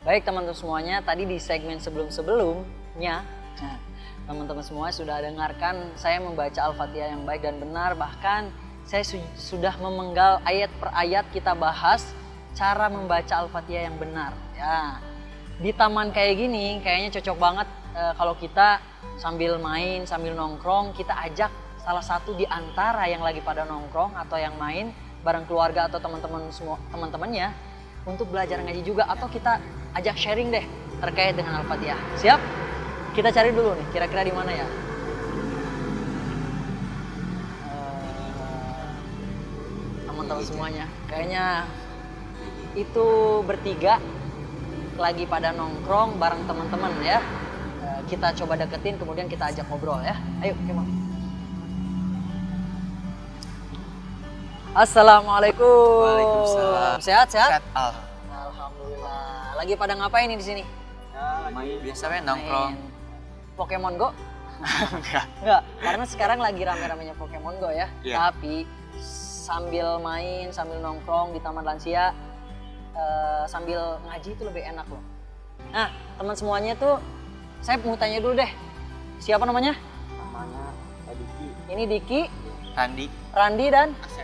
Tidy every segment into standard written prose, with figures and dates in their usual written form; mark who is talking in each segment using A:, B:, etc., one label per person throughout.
A: Baik teman-teman semuanya, tadi di segmen sebelum-sebelumnya, teman-teman semua sudah dengarkan saya membaca Al-Fatihah yang baik dan benar. Bahkan saya sudah memenggal ayat per ayat kita bahas cara membaca Al-Fatihah yang benar. Ya, di taman kayak gini kayaknya cocok banget kalau kita sambil main, sambil nongkrong, kita ajak salah satu di antara yang lagi pada nongkrong atau yang main bareng keluarga atau teman-teman semua teman-temannya untuk belajar ngaji juga, atau kita ajak sharing deh terkait dengan Al-Fatihah. Siap? Kita cari dulu nih, kira-kira di mana ya? Teman-teman semuanya, kayaknya itu bertiga lagi pada nongkrong bareng teman-teman ya. Kita coba deketin, kemudian kita ajak ngobrol ya. Ayo, Kemal. Assalamualaikum.
B: Waalaikumsalam.
A: Sehat-sehat?
B: Sehat,
A: Alhamdulillah. Lagi pada ngapain nih di sini?
B: main biasanya nongkrong.
A: Main Pokemon Go?
B: Enggak.
A: Enggak, karena sekarang lagi rame-ramenya Pokemon Go ya.
B: Iya.
A: Tapi sambil main, sambil nongkrong di Taman Lansia, sambil ngaji itu lebih enak loh. Nah, teman semuanya tuh, saya mau tanya dulu deh. Siapa namanya?
C: Namanya Diki.
A: Ini Diki,
B: Randi,
A: Randi dan
B: Asep.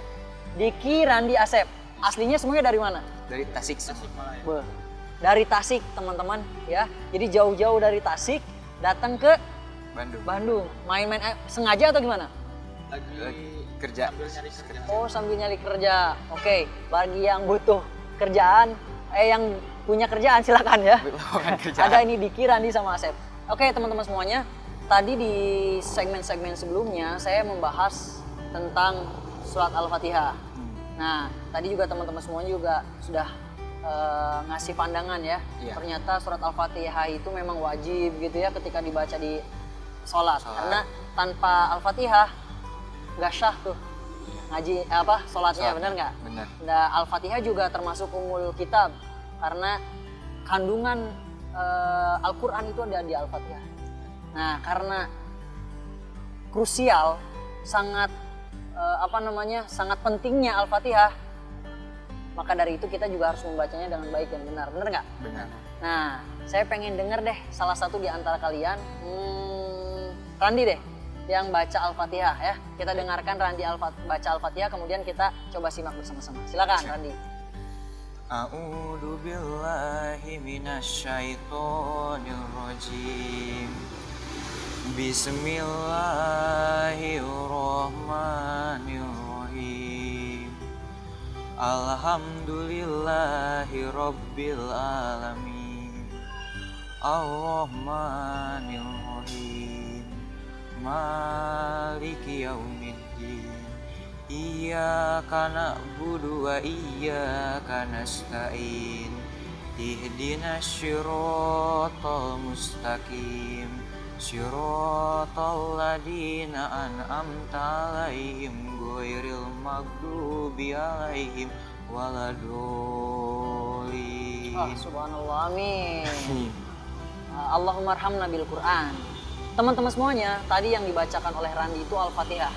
A: Diki, Randi, Asep. Aslinya semuanya dari mana?
B: Dari Tasik semua.
A: Beuh, dari Tasik teman-teman ya. Jadi jauh-jauh dari Tasik datang ke
B: Bandung.
A: Bandung. Main-main sengaja atau gimana?
B: Lagi kerja.
A: Oh, sambil nyari kerja. Oke, bagi yang butuh kerjaan, yang punya kerjaan silakan ya.
B: Bukan kerjaan.
A: Ada ini Diki, Randi sama Asep. Oke, teman-teman semuanya. Tadi di segmen-segmen sebelumnya saya membahas tentang surat Al-Fatihah. Nah, tadi juga teman-teman semuanya juga sudah ngasih pandangan ya.
B: Iya.
A: Ternyata surat Al-Fatihah itu memang wajib gitu ya ketika dibaca di sholat. Karena tanpa Al-Fatihah nggak syah tuh ngaji sholatnya, benar nggak?
B: Benar.
A: Nah, Al-Fatihah juga termasuk umul kitab karena kandungan Al-Quran itu ada di Al-Fatihah. Nah, karena krusial, sangat sangat pentingnya Al-Fatihah, maka dari itu kita juga harus membacanya dengan baik dan benar, benar nggak?
B: Benar.
A: Nah, saya pengen denger deh salah satu di antara kalian, Randi deh, yang baca Al-Fatihah ya. Kita dengarkan Randi baca Al-Fatihah, kemudian kita coba simak bersama-sama. Silakan Randi.
B: A'udzu billahi minasyaitonir rajim. Bismillahirrahmanirrahim. Alhamdulillahi rabbil alamin. Ar-Rahmanir-Rahim. Maliki yaumiddin. Iyyaka na'budu wa iyyaka nasta'in. Ihdinas siratal mustaqim. Siratal ladzina an'amta 'alaihim ghairil maghdubi 'alaihim waladdallin.
A: Subhanallah, amin. Allahumma arhamna bil Quran. Teman-teman semuanya, tadi yang dibacakan oleh Randi itu Al-Fatihah.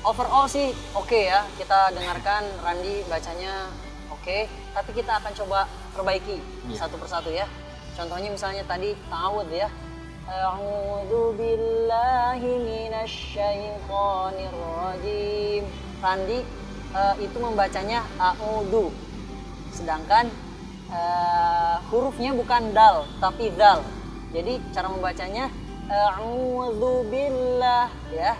A: Overall sih oke ya, kita dengarkan Randi bacanya oke, tapi kita akan coba perbaiki satu persatu ya. Contohnya misalnya tadi ta'awudz ya. A'udzu billahi minasyaitonir rajim. Randi itu membacanya a'udzu. Sedangkan hurufnya bukan dal tapi dal. Jadi cara membacanya a'udzu billah ya.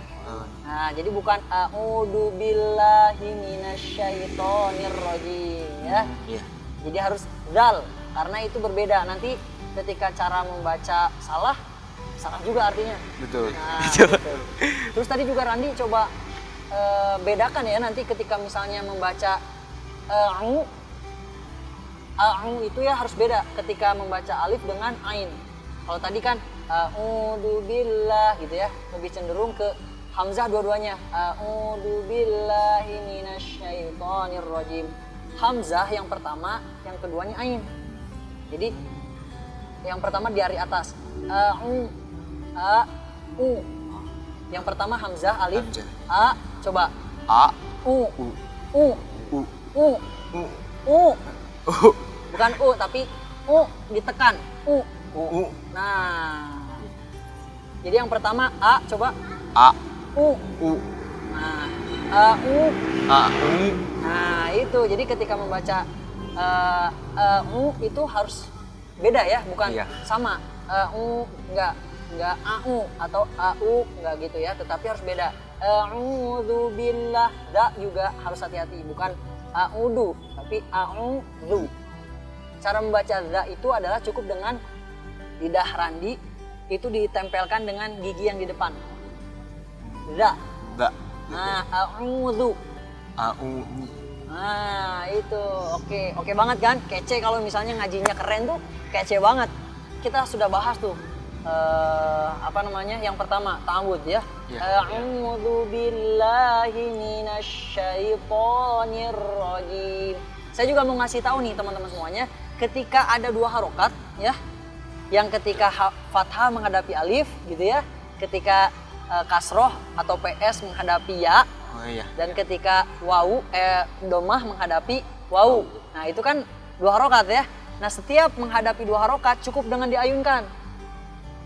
A: Nah, jadi bukan a'udzu billahi minasyaitonir rajim ya.
B: Iya.
A: Jadi harus dal karena itu berbeda. Nanti ketika cara membaca salah juga artinya.
B: Betul.
A: Nah, betul. Terus tadi juga Randi coba bedakan ya nanti ketika misalnya membaca a'u itu ya harus beda ketika membaca alif dengan ain. Kalau tadi kan a'udzu billah gitu ya, lebih cenderung ke hamzah dua-duanya. A'udzu billahi minasyaitonir rajim. Hamzah yang pertama, yang keduanya ain. Jadi yang pertama di ari atas. U. Yang pertama hamzah alif.
B: Hamzah.
A: A, coba.
B: A.
A: U.
B: U.
A: U.
B: U.
A: U.
B: U.
A: U. Bukan U tapi ditekan. U. Nah. Jadi yang pertama A, coba.
B: A.
A: U. Nah, A-U.
B: A-U.
A: Nah, itu. Jadi ketika membaca U itu harus beda ya, bukan
B: Iya.
A: sama. U enggak A-U atau A-U enggak gitu ya, tetapi harus beda. A'udzu billah. Da juga harus hati-hati, bukan a'udzu, tapi a'udzu. Cara membaca da itu adalah cukup dengan lidah randi itu ditempelkan dengan gigi yang di depan. Da.
B: Da.
A: Nah, a'udzu.
B: A-U.
A: Nah, itu. Oke banget kan? Kece kalau misalnya ngajinya keren tuh, kece banget. Kita sudah bahas tuh yang pertama, ta'awudz ya.
B: Ya.
A: A'udzu billahi minasyaitonir rajim. Saya juga mau ngasih tahu nih teman-teman semuanya, ketika ada dua harokat ya, yang ketika fathah menghadapi alif gitu ya, ketika kasroh atau PS menghadapi ya,
B: Oh iya.
A: dan ketika domah menghadapi wau. Nah itu kan dua harokat ya. Nah setiap menghadapi dua harokat cukup dengan diayunkan.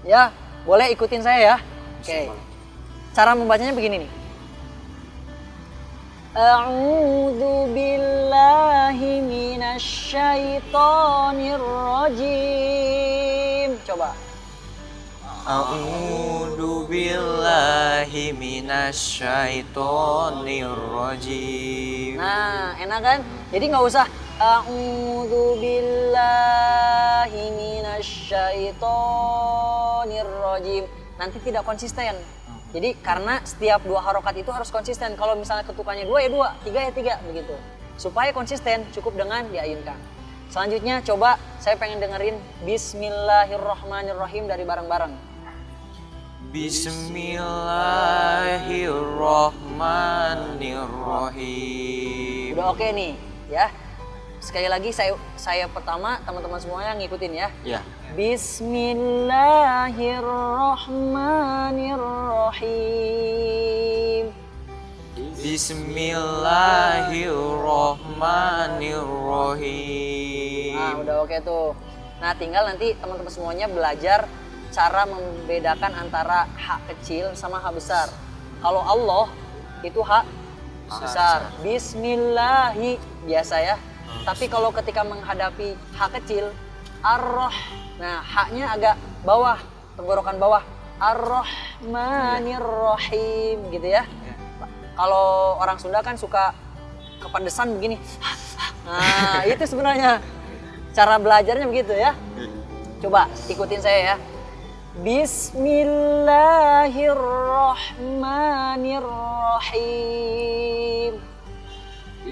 A: Ya, boleh ikutin saya ya. Oke. Cara membacanya begini nih. A'udzu billahi minasyaitonir rajim. Coba.
B: A'udzu billahi minasyaitonir rajim.
A: Nah, enak kan? Jadi nggak usah a'udzu billahi minasyaitonir rajim. Nanti tidak konsisten. Jadi karena setiap dua harokat itu harus konsisten. Kalau misalnya ketukannya 2 ya 2, 3 ya 3 begitu. Supaya konsisten cukup dengan diayunkan. Selanjutnya coba saya pengen dengerin Bismillahirrahmanirrahim dari bareng-bareng.
B: Bismillahirrahmanirrahim.
A: Udah oke nih ya. Sekali lagi saya pertama, teman-teman semuanya ngikutin ya.
B: Ya.
A: Bismillahirrahmanirrahim.
B: Bismillahirrahmanirrahim.
A: Nah, udah oke tuh. Nah, tinggal nanti teman-teman semuanya belajar cara membedakan antara hak kecil sama hak besar. Kalau Allah itu hak besar. Bismillahi biasa ya. Tapi kalau ketika menghadapi hak kecil, ar-roh. Nah, haknya agak bawah, tenggorokan bawah. Ar-Rahmanir-Rahim gitu ya. Kalau orang Sunda kan suka kepedesan begini. Nah, itu sebenarnya cara belajarnya begitu ya. Coba ikutin saya ya. Bismillahirrahmanirrahim.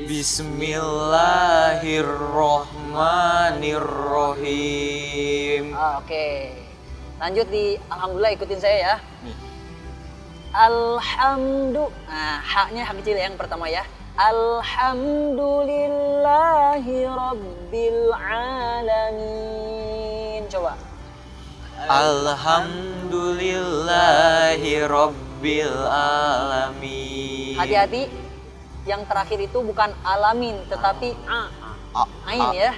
B: Bismillahirrahmanirrahim.
A: Oke. Lanjut di alhamdulillah, ikutin saya ya. Nah, haknya hak kecil yang pertama ya. Alhamdulillahi rabbil alamin. Coba.
B: Alhamdulillahi rabbil alamin.
A: Hati-hati, yang terakhir itu bukan alamin tetapi ain ya.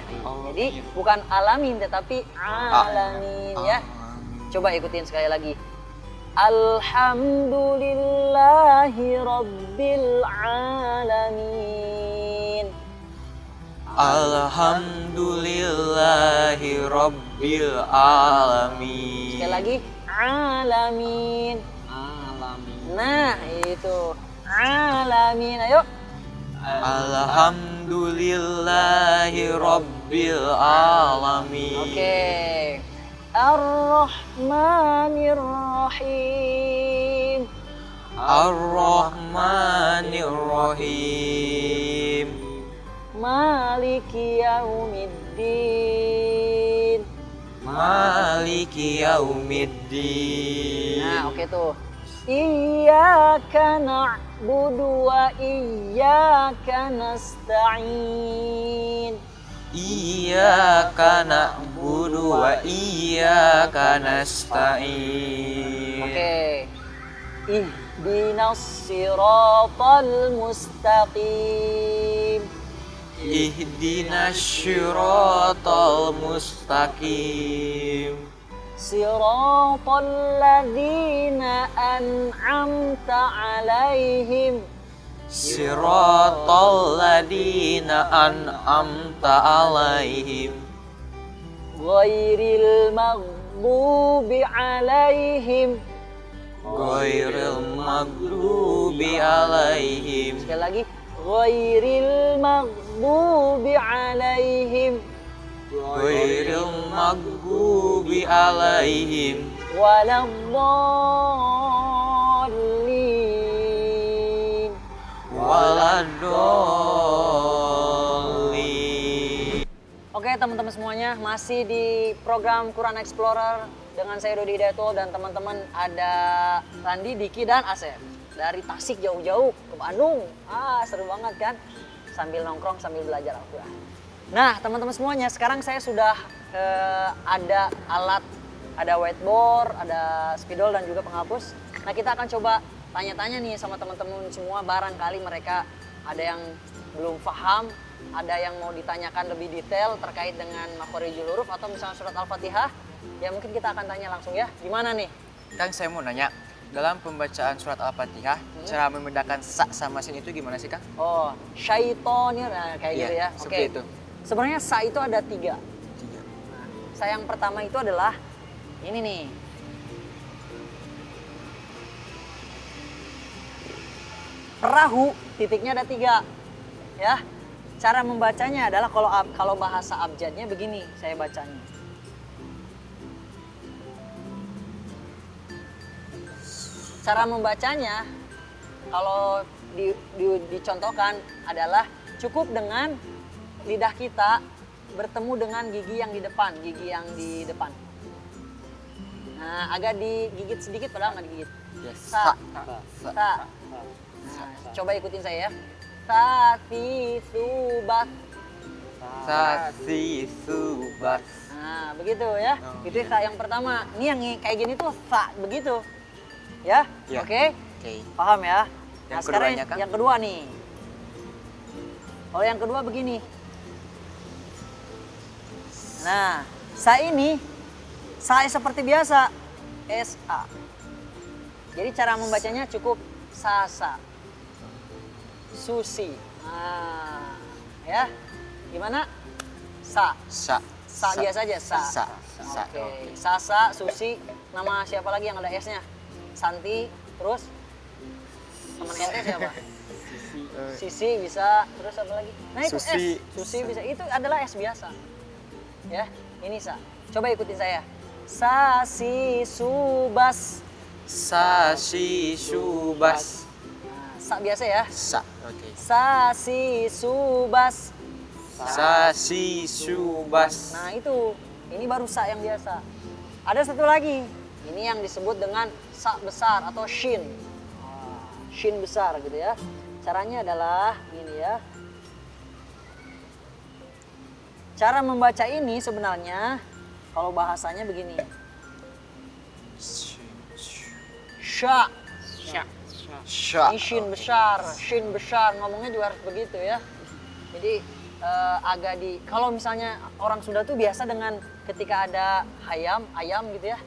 A: Jadi bukan alamin tetapi alamin ya. Coba ikutin sekali lagi. Alhamdulillahi rabbil alamin.
B: Alhamdulillahi rabbil alamin.
A: Sekali lagi, alamin. Nah, itu. Alamin, ayo.
B: Alhamdulillahi rabbil alamin.
A: Oke. Ar-Rahmanir-Rahim.
B: Ar-Rahmanir-Rahim.
A: Maliki yaumiddin.
B: Maliki yaumiddin.
A: Nah, oke tuh. Iyyaka na'budu wa iyyaka nasta'in.
B: Iyyaka na'budu wa iyyaka nasta'in.
A: Oke. Ihdinas siratal mustaqim.
B: Ihdinas syiratal mustaqim.
A: Siratal ladzina an'amta 'alaihim
B: Siratal ladina an'amta alaihim
A: ghairil maghdubi 'alaihim.
B: ghairil maghdubi alaihim
A: Sekali lagi, ghairil maghdubi 'alaihim
B: ghairil maghdubi alaihim
A: waladdallin.
B: waladdallin.
A: Oke teman-teman semuanya, masih di program Quran Explorer dengan saya Dodi Hidayatullah dan teman-teman ada Randi, Diki, dan Asep. Dari Tasik jauh-jauh ke Bandung. Seru banget kan? Sambil nongkrong, sambil belajar Al-Quran. Nah teman-teman semuanya, sekarang saya sudah ada alat, ada whiteboard, ada spidol dan juga penghapus. Nah kita akan coba tanya-tanya nih sama teman-teman semua, barangkali mereka ada yang belum paham, ada yang mau ditanyakan lebih detail terkait dengan makhorijul huruf atau misalnya surat Al-Fatihah. Ya mungkin kita akan tanya langsung ya, gimana nih?
B: Kang, saya mau nanya, dalam pembacaan surat Al-Fatihah, cara membedakan sa sama sin itu gimana sih, Kang?
A: Oh, syaitonir, nah kayak
B: Iya,
A: gitu ya.
B: seperti itu.
A: Sebenarnya sa itu ada 3. Sa yang pertama itu adalah ini nih. Perahu, titiknya ada 3. Ya. Cara membacanya adalah kalau bahasa abjadnya begini saya bacanya. Cara membacanya kalau dicontohkan adalah cukup dengan lidah kita bertemu dengan gigi yang di depan, Nah, agak digigit sedikit padahal nggak digigit.
B: Yes.
A: Sa. Nah, coba ikutin saya ya. Tati subat.
B: Sasi subat.
A: Nah, begitu ya.
B: Oh,
A: Itu sa yang pertama. Ini yang kayak gini tuh sa begitu. Ya?
B: Ya.
A: Oke?
B: Oke.
A: Paham ya? Nah,
B: Yang
A: sekarang
B: keduanya, Kang?
A: yang kedua nih. Kalau yang kedua begini. Nah, sa ini sa seperti biasa. SA. Jadi cara membacanya cukup sasa. Susi. Nah, ya. Gimana? Sa.
B: Sa.
A: Sa biasa aja, sa.
B: Sa. Sa.
A: Oke. Sasa, Susi, nama siapa lagi yang ada S-nya? Santi, terus teman ente siapa? Sisi bisa, terus apa lagi? Nah itu
B: Susi.
A: S, Susi bisa. Itu adalah S biasa. Ya, ini sa. Coba ikutin saya. Sasi subas.
B: Sasi subas.
A: Nah, sa biasa ya.
B: Sa. Oke.
A: Sasi subas.
B: Sasi subas.
A: Nah itu, ini baru sa yang biasa. Ada satu lagi, ini yang disebut dengan sa besar atau shin. Shin besar gitu ya. Caranya adalah ini ya. Cara membaca ini sebenarnya kalau bahasanya begini. Sya.
B: Sya.
A: Ini shin besar, ngomongnya juga harus begitu ya. Jadi agak kalau misalnya orang Sunda tuh biasa dengan ketika ada ayam gitu ya.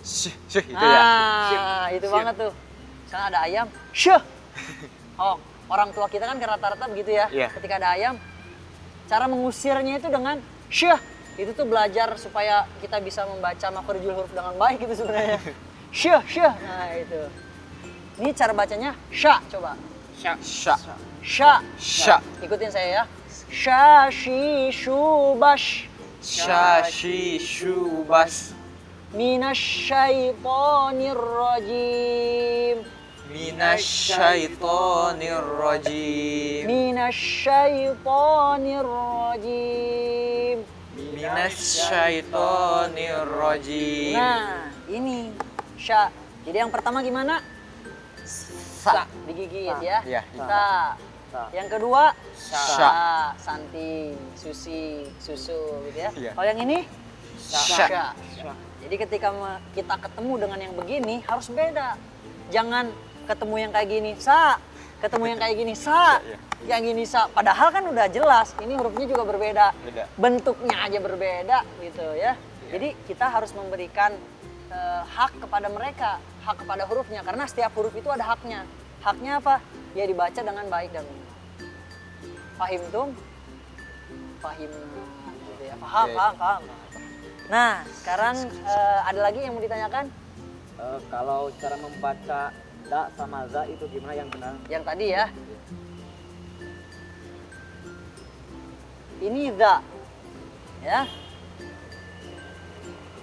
B: Itu ya.
A: Itu banget tuh. Misalnya ada ayam, syuh. Oh, orang tua kita kan rata-rata begitu ya.
B: Iya.
A: Ketika ada ayam, cara mengusirnya itu dengan syuh. Itu tuh belajar supaya kita bisa membaca makhorijul huruf dengan baik gitu sebenarnya. Syuh. Nah, itu. Ini cara bacanya sya, coba.
B: Sya.
A: Sya.
B: Sya.
A: Ikutin saya ya. Sya, shi, shubash.
B: Syashi subas.
A: Minasyaitonir rajim.
B: Minasyaitonir rajim.
A: Minasyaitonir rajim.
B: Minasyaitonir rajim.
A: Nah, ini sya. Jadi yang pertama gimana? Sa, digigit ya.
B: Iya.
A: Sa. Yang kedua
B: Sya.
A: Santi, Susi, susu gitu ya.
B: Iya.
A: Kalau yang ini
B: Sya.
A: Jadi ketika kita ketemu dengan yang begini harus beda. Jangan ketemu yang kayak gini, sa. ketemu yang kayak gini sa, yang gini sa. Padahal kan udah jelas, ini hurufnya juga berbeda, bentuknya aja berbeda gitu ya. Jadi kita harus memberikan hak kepada mereka, hak kepada hurufnya, karena setiap huruf itu ada haknya. Haknya apa? Ya dibaca dengan baik dan benar. Fahim tuh? Fahim, gitu ya. Paham. Nah, sekarang ada lagi yang mau ditanyakan?
C: Kalau cara membaca da sama za itu gimana yang benar?
A: Yang tadi ya. Ini za, ya.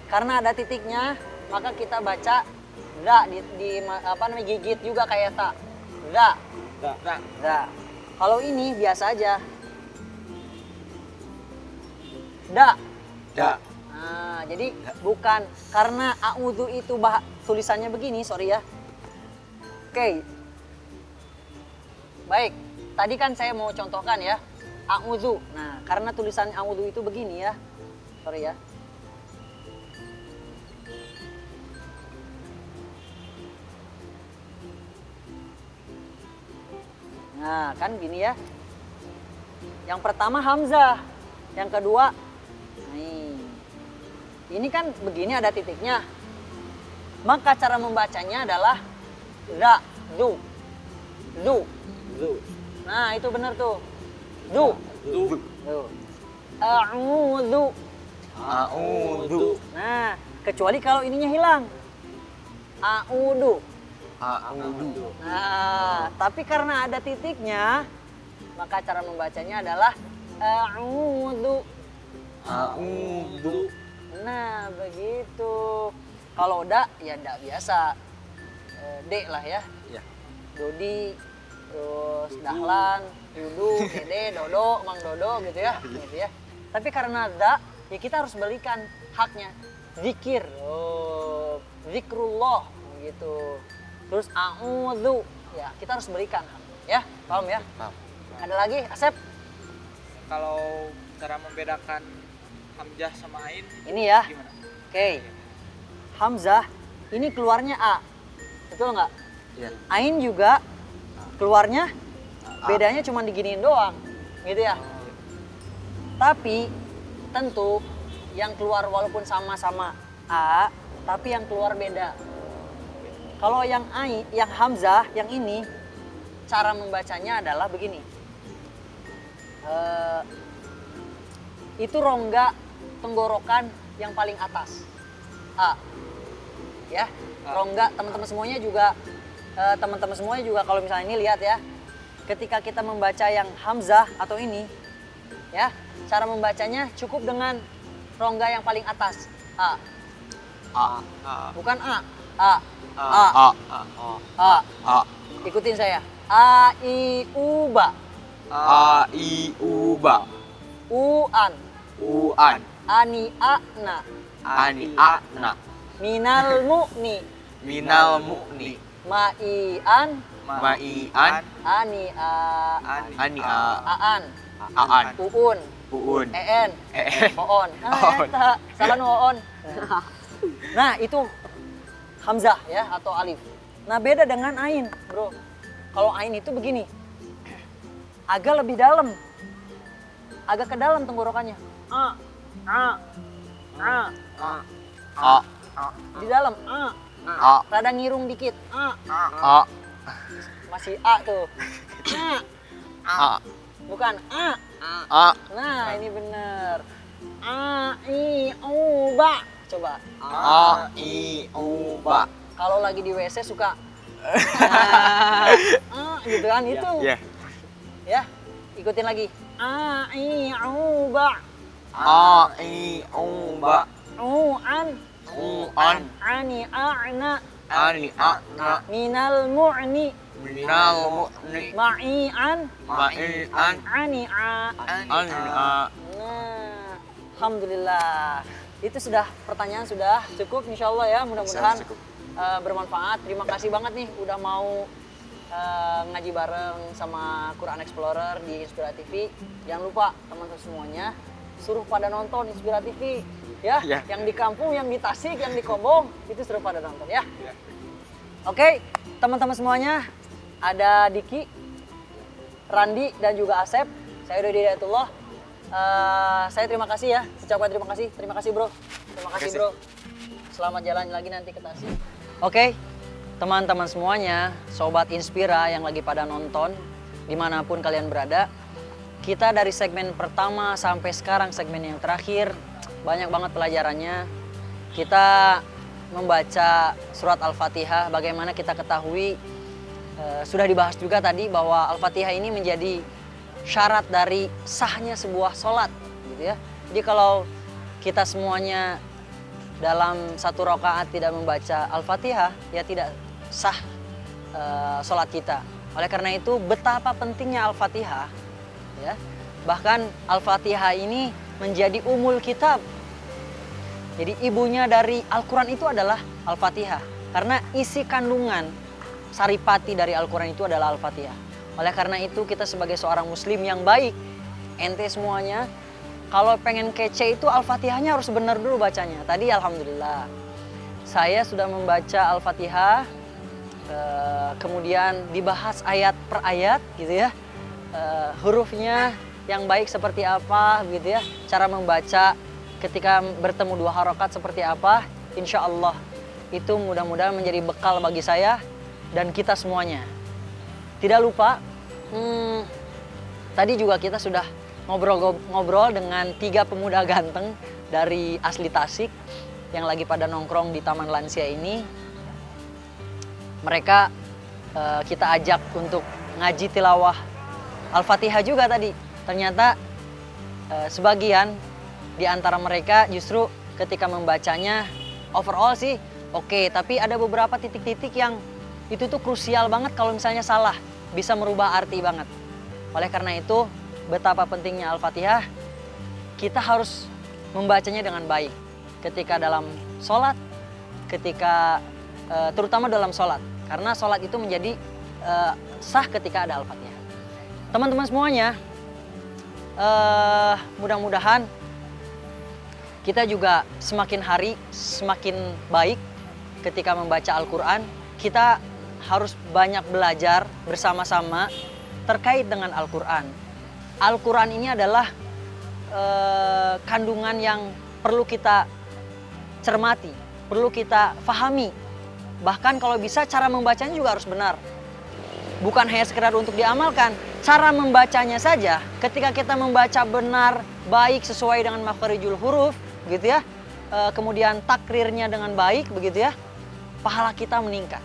A: Karena ada titiknya, maka kita baca za di apa namanya gigit juga kayak ta. Za. Za. Kalau ini biasa aja. Da. Nah, jadi bukan karena a'udzu itu tulisannya begini, sorry ya. Oke. Baik. Tadi kan saya mau contohkan ya. A'udzu. Nah, karena tulisan a'udzu itu begini ya. Sorry ya. Nah, kan gini ya. Yang pertama hamzah, yang kedua nih. Ini kan begini ada titiknya. Maka cara membacanya adalah za, zu. Nah, itu benar tuh. Zu. Tuh. A'udzu. Nah, kecuali kalau ininya hilang. A'udzu. Nah, tapi karena ada titiknya, maka cara membacanya adalah a'udzu. Nah, begitu. Kalau da, ya da biasa. D lah ya. Dodi, terus dahlan, dudu, dede, dodo, mang dodo gitu ya. Gitu ya. Tapi karena da, ya kita harus berikan haknya. Zikir. Oh, zikrullah gitu. Terus a'udzu, ya kita harus berikan, ya, paham ya?
B: Paham.
A: Ada lagi, Asep?
D: Kalau cara membedakan hamzah sama ain
A: Ini ya.
D: gimana?
A: Oke. Hamzah, ini keluarnya A, betul nggak?
B: Iya.
A: Ain juga keluarnya, bedanya cuma diginiin doang, gitu ya. Tapi tentu yang keluar walaupun sama-sama A, tapi yang keluar beda. Kalau yang yang hamzah, yang ini, cara membacanya adalah begini. Itu rongga tenggorokan yang paling atas. A. Ya, rongga teman-teman semuanya juga kalau misalnya ini lihat ya. Ketika kita membaca yang hamzah atau ini, ya, cara membacanya cukup dengan rongga yang paling atas. A. Bukan A. A. Ikutin saya. A, I, U, ba. Uan. Ani, a, na. Minal mu'ni. Ma'ian. Ani, a. Aan. Uun. En. Oon. Eta. Salah nu oon. Nah, itu hamzah ya atau alif. Nah, beda dengan ain, bro. Kalau ain itu begini. Agak lebih dalam. Agak ke dalam tenggorokannya. Di dalam. Rada ngirung dikit. Masih A tuh. Bukan A. Nah, ini bener. A, I, U, ba. Coba. Kalau lagi di WC suka gitu kan itu. Ya, ikutin lagi. A, I, U, ba. U'an. Ani, a'na. Minal mu'ni. Ma'ian. Ani, a. Nah, alhamdulillah. Itu sudah pertanyaan sudah cukup insyaallah ya, mudah-mudahan bermanfaat. Terima kasih banget nih udah mau ngaji bareng sama Quran Explorer di Inspira TV. Jangan lupa teman-teman semuanya suruh pada nonton Inspira TV ya. Yang di kampung, yang di Tasik, yang di Kobong itu suruh pada nonton ya. Oke, teman-teman semuanya, ada Diki Randi dan juga Asep. Saya Dodi Hidayatullah. Saya terima kasih ya, ucapkan terima kasih. Terima kasih bro. Terima kasih bro. Selamat jalan lagi nanti ke Tasik. Oke, teman-teman semuanya, Sobat Inspira yang lagi pada nonton, dimanapun kalian berada. Kita dari segmen pertama sampai sekarang segmen yang terakhir, banyak banget pelajarannya. Kita membaca surat Al-Fatihah, bagaimana kita ketahui, sudah dibahas juga tadi bahwa Al-Fatihah ini menjadi syarat dari sahnya sebuah sholat gitu ya. Jadi kalau kita semuanya dalam satu rakaat tidak membaca Al-Fatihah, ya tidak sah sholat kita. Oleh karena itu betapa pentingnya Al-Fatihah ya. Bahkan Al-Fatihah ini menjadi umul kitab. Jadi ibunya dari Al-Quran itu adalah Al-Fatihah. Karena isi kandungan saripati dari Al-Quran itu adalah Al-Fatihah. Oleh karena itu kita sebagai seorang muslim yang baik, ente semuanya, kalau pengen kece itu Al-Fatihahnya harus benar dulu bacanya. Tadi alhamdulillah, saya sudah membaca Al-Fatihah, kemudian dibahas ayat per ayat gitu ya. Hurufnya yang baik seperti apa gitu ya. Cara membaca ketika bertemu dua harokat seperti apa. Insya Allah itu mudah-mudahan menjadi bekal bagi saya dan kita semuanya. Tidak lupa, tadi juga kita sudah ngobrol dengan 3 pemuda ganteng dari asli Tasik yang lagi pada nongkrong di Taman Lansia ini. Mereka kita ajak untuk ngaji tilawah Al-Fatihah juga tadi. Ternyata sebagian di antara mereka justru ketika membacanya overall sih oke, tapi ada beberapa titik-titik yang itu tuh krusial banget kalau misalnya salah, bisa merubah arti banget. Oleh karena itu, betapa pentingnya Al-Fatihah, kita harus membacanya dengan baik. Ketika dalam sholat, ketika terutama dalam sholat. Karena sholat itu menjadi sah ketika ada Al-Fatihah. Teman-teman semuanya, mudah-mudahan kita juga semakin hari semakin baik ketika membaca Al-Quran. Kita harus banyak belajar bersama-sama terkait dengan Al-Quran. Al-Quran ini adalah kandungan yang perlu kita cermati, perlu kita fahami. Bahkan kalau bisa cara membacanya juga harus benar. Bukan hanya sekedar untuk diamalkan, cara membacanya saja ketika kita membaca benar, baik sesuai dengan makharijul huruf, gitu ya. Kemudian takrirnya dengan baik, begitu ya. Pahala kita meningkat.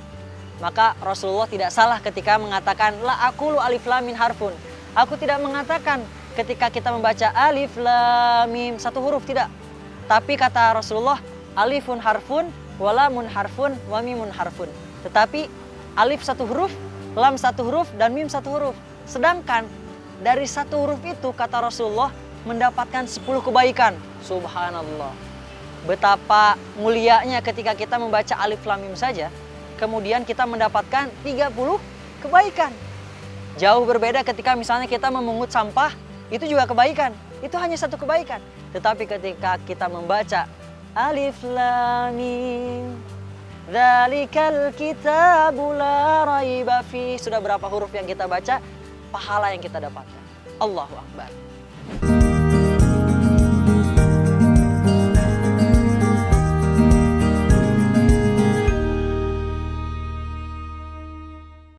A: Maka Rasulullah tidak salah ketika mengatakan la aqulu alif lam mim harfun. Aku tidak mengatakan ketika kita membaca alif lam mim satu huruf, tidak. Tapi kata Rasulullah alifun harfun wa lamun harfun wa mimun harfun. Tetapi alif satu huruf, lam satu huruf dan mim satu huruf. Sedangkan dari satu huruf itu kata Rasulullah mendapatkan 10 kebaikan. Subhanallah. Betapa mulianya ketika kita membaca alif lam mim saja, kemudian kita mendapatkan 30 kebaikan. Jauh berbeda ketika misalnya kita memungut sampah, itu juga kebaikan. Itu hanya satu kebaikan. Tetapi ketika kita membaca alif lam mim dzalikal kitabu la raiba fi, sudah berapa huruf yang kita baca, pahala yang kita dapatkan. Allahu Akbar.